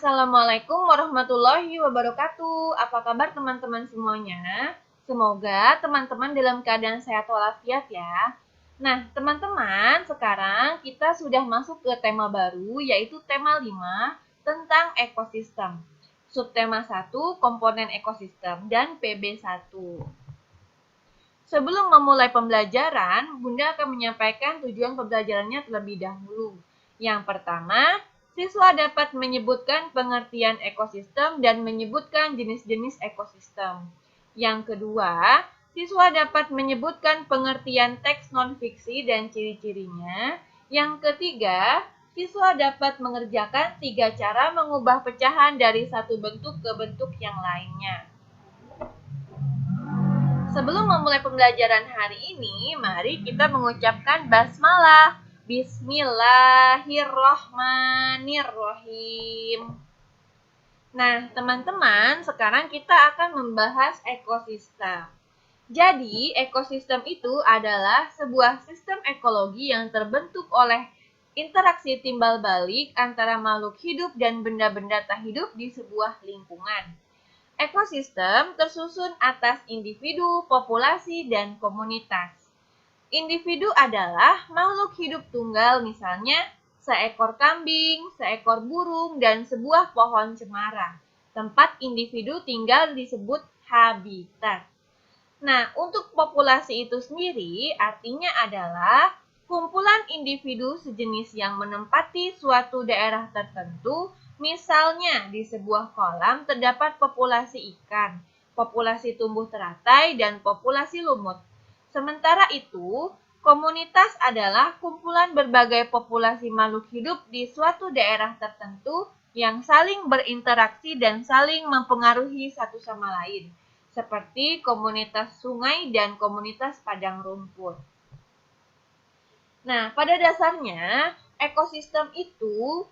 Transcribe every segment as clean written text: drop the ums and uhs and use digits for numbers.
Assalamualaikum warahmatullahi wabarakatuh. Apa kabar teman-teman semuanya? Semoga teman-teman dalam keadaan sehat walafiat ya. Nah, teman-teman, sekarang kita sudah masuk ke tema baru, yaitu tema 5 tentang ekosistem. Subtema 1, komponen ekosistem, dan PB1. Sebelum memulai pembelajaran, Bunda akan menyampaikan tujuan pembelajarannya terlebih dahulu. Yang pertama, siswa dapat menyebutkan pengertian ekosistem dan menyebutkan jenis-jenis ekosistem. Yang kedua, siswa dapat menyebutkan pengertian teks non-fiksi dan ciri-cirinya. Yang ketiga, siswa dapat mengerjakan 3 cara mengubah pecahan dari satu bentuk ke bentuk yang lainnya. Sebelum memulai pembelajaran hari ini, mari kita mengucapkan basmalah. Bismillahirrohmanirrohim. Nah, teman-teman, sekarang kita akan membahas ekosistem. Jadi, ekosistem itu adalah sebuah sistem ekologi yang terbentuk oleh interaksi timbal balik antara makhluk hidup dan benda-benda tak hidup di sebuah lingkungan. Ekosistem tersusun atas individu, populasi, dan komunitas. Individu adalah makhluk hidup tunggal, misalnya seekor kambing, seekor burung, dan sebuah pohon cemara. Tempat individu tinggal disebut habitat. Nah, untuk populasi itu sendiri artinya adalah kumpulan individu sejenis yang menempati suatu daerah tertentu. Misalnya, di sebuah kolam terdapat populasi ikan, populasi tumbuh teratai, dan populasi lumut. Sementara itu, komunitas adalah kumpulan berbagai populasi makhluk hidup di suatu daerah tertentu yang saling berinteraksi dan saling mempengaruhi satu sama lain, seperti komunitas sungai dan komunitas padang rumput. Nah, pada dasarnya, ekosistem itu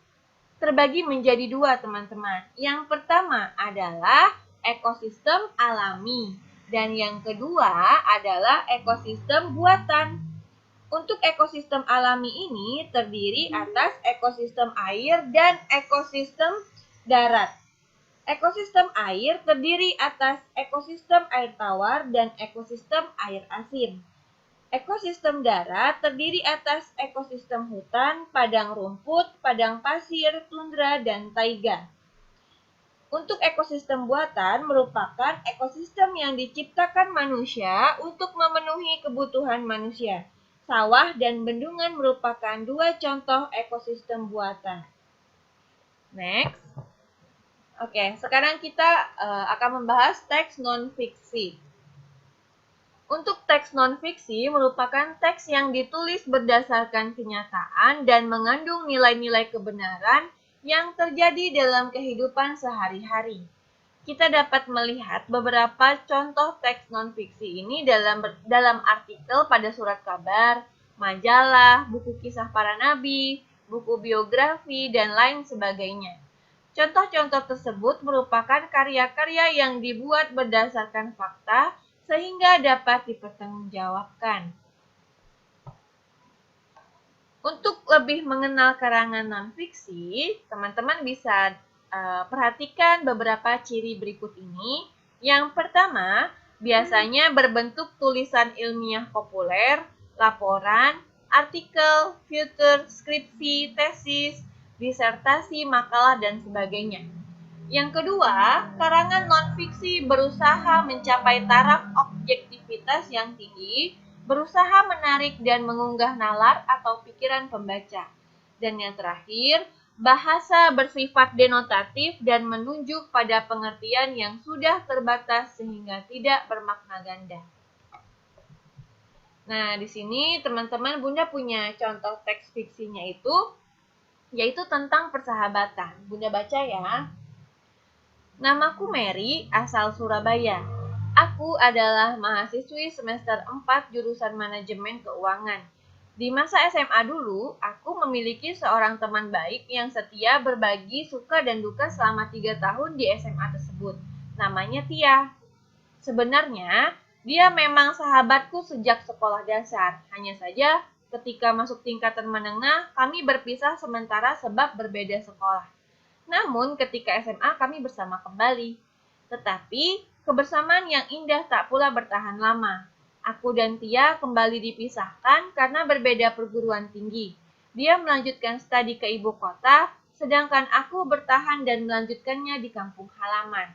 terbagi menjadi 2, teman-teman. Yang pertama adalah ekosistem alami, dan yang kedua adalah ekosistem buatan. Untuk ekosistem alami ini terdiri atas ekosistem air dan ekosistem darat. Ekosistem air terdiri atas ekosistem air tawar dan ekosistem air asin. Ekosistem darat terdiri atas ekosistem hutan, padang rumput, padang pasir, tundra, dan taiga. Untuk ekosistem buatan merupakan ekosistem yang diciptakan manusia untuk memenuhi kebutuhan manusia. Sawah dan bendungan merupakan 2 contoh ekosistem buatan. Next. Oke, sekarang kita akan membahas teks non-fiksi. Untuk teks non-fiksi merupakan teks yang ditulis berdasarkan kenyataan dan mengandung nilai-nilai kebenaran yang terjadi dalam kehidupan sehari-hari. Kita dapat melihat beberapa contoh teks non-fiksi ini dalam artikel pada surat kabar, majalah, buku kisah para nabi, buku biografi, dan lain sebagainya. Contoh-contoh tersebut merupakan karya-karya yang dibuat berdasarkan fakta sehingga dapat dipertanggungjawabkan. Untuk lebih mengenal karangan non-fiksi, teman-teman bisa perhatikan beberapa ciri berikut ini. Yang pertama, biasanya berbentuk tulisan ilmiah populer, laporan, artikel, futur, skripsi, tesis, disertasi, makalah, dan sebagainya. Yang kedua, karangan non-fiksi berusaha mencapai taraf objektivitas yang tinggi, berusaha menarik dan mengunggah nalar atau pikiran pembaca. Dan yang terakhir, bahasa bersifat denotatif dan menunjuk pada pengertian yang sudah terbatas sehingga tidak bermakna ganda. Nah, di sini teman-teman Bunda punya contoh teks fiksinya itu, yaitu tentang persahabatan. Bunda baca ya. Namaku Mary, asal Surabaya. Aku adalah mahasiswi semester 4 jurusan manajemen keuangan. Di masa SMA dulu, aku memiliki seorang teman baik yang setia berbagi suka dan duka selama 3 tahun di SMA tersebut. Namanya Tia. Sebenarnya, dia memang sahabatku sejak sekolah dasar. Hanya saja, ketika masuk tingkatan menengah, kami berpisah sementara sebab berbeda sekolah. Namun ketika SMA kami bersama kembali. Tetapi kebersamaan yang indah tak pula bertahan lama. Aku dan Tia kembali dipisahkan karena berbeda perguruan tinggi. Dia melanjutkan studi ke ibu kota, sedangkan aku bertahan dan melanjutkannya di kampung halaman.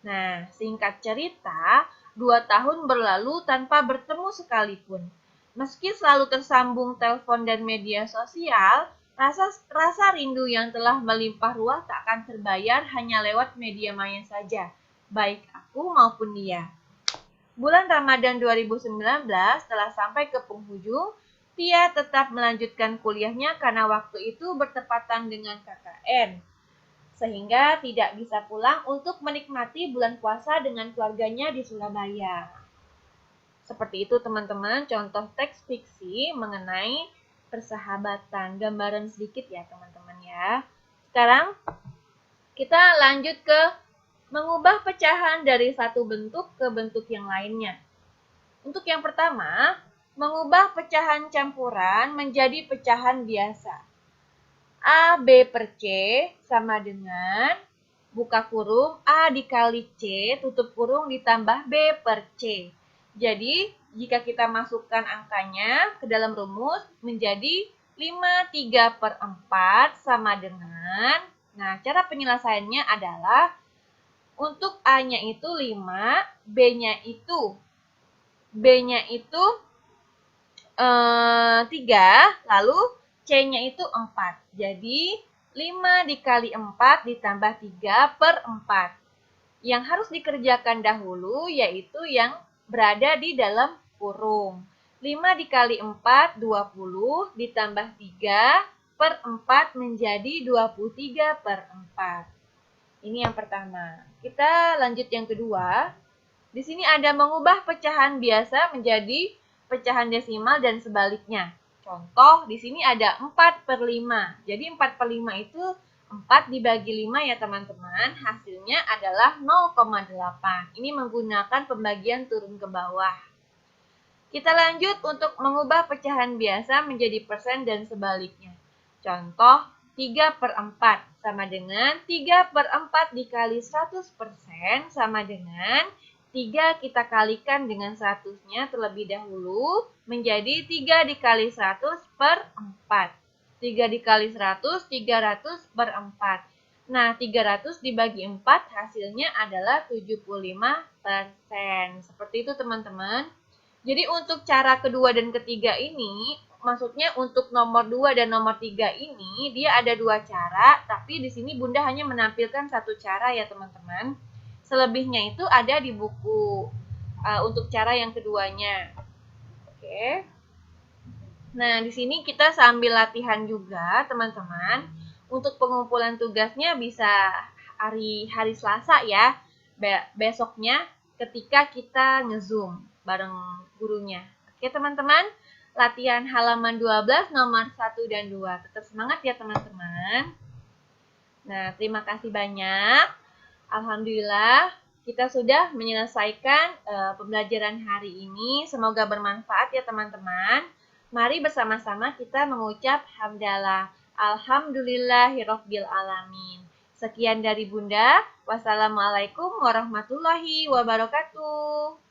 Nah, singkat cerita, 2 tahun berlalu tanpa bertemu sekalipun. Meski selalu tersambung telepon dan media sosial, rasa rindu yang telah melimpah ruah tak akan terbayar hanya lewat media maya saja, baik aku maupun dia. Bulan Ramadan 2019 telah sampai ke penghujung, Tia tetap melanjutkan kuliahnya karena waktu itu bertepatan dengan KKN, sehingga tidak bisa pulang untuk menikmati bulan puasa dengan keluarganya di Surabaya. Seperti itu teman-teman, contoh teks fiksi mengenai persahabatan. Gambaran sedikit ya teman-teman ya. Sekarang kita lanjut ke mengubah pecahan dari satu bentuk ke bentuk yang lainnya. Untuk yang pertama, mengubah pecahan campuran menjadi pecahan biasa. A B per C sama dengan buka kurung A dikali C tutup kurung ditambah B per C. Jadi, jika kita masukkan angkanya ke dalam rumus menjadi 5/3/4 sama dengan, nah cara penyelesaiannya adalah untuk A-nya itu 5, B-nya itu 3, lalu C-nya itu 4. Jadi, 5 dikali 4 ditambah 3/4. Yang harus dikerjakan dahulu yaitu yang berada di dalam kurung. 5 dikali 4, 20, ditambah 3/4 menjadi 23/4. Ini yang pertama. Kita lanjut yang kedua. Di sini ada mengubah pecahan biasa menjadi pecahan desimal dan sebaliknya. Contoh, di sini ada 4/5. Jadi 4/5 itu 4 dibagi 5 ya teman-teman, hasilnya adalah 0,8. Ini menggunakan pembagian turun ke bawah. Kita lanjut untuk mengubah pecahan biasa menjadi persen dan sebaliknya. Contoh, 3/4 sama dengan 3/4 dikali 100% sama dengan 3 kita kalikan dengan 100-nya terlebih dahulu menjadi 3 dikali 100/4. 3 dikali 100, 300/4. Nah, 300 dibagi 4 hasilnya adalah 75%. Seperti itu teman-teman. Jadi untuk cara kedua dan ketiga ini, maksudnya untuk nomor 2 dan nomor 3 ini, dia ada 2 cara, tapi di sini Bunda hanya menampilkan 1 cara ya teman-teman. Selebihnya itu ada di buku untuk cara yang keduanya. Oke. Nah, di sini kita sambil latihan juga, teman-teman. Untuk pengumpulan tugasnya bisa hari Selasa ya. Besoknya ketika kita nge-Zoom bareng gurunya. Oke, teman-teman. Latihan halaman 12 nomor 1 dan 2. Tetap semangat ya, teman-teman. Nah, terima kasih banyak. Alhamdulillah, kita sudah menyelesaikan pembelajaran hari ini. Semoga bermanfaat ya, teman-teman. Mari bersama-sama kita mengucap hamdalah. Alhamdulillahirabbil alamin. Sekian dari Bunda. Wassalamualaikum warahmatullahi wabarakatuh.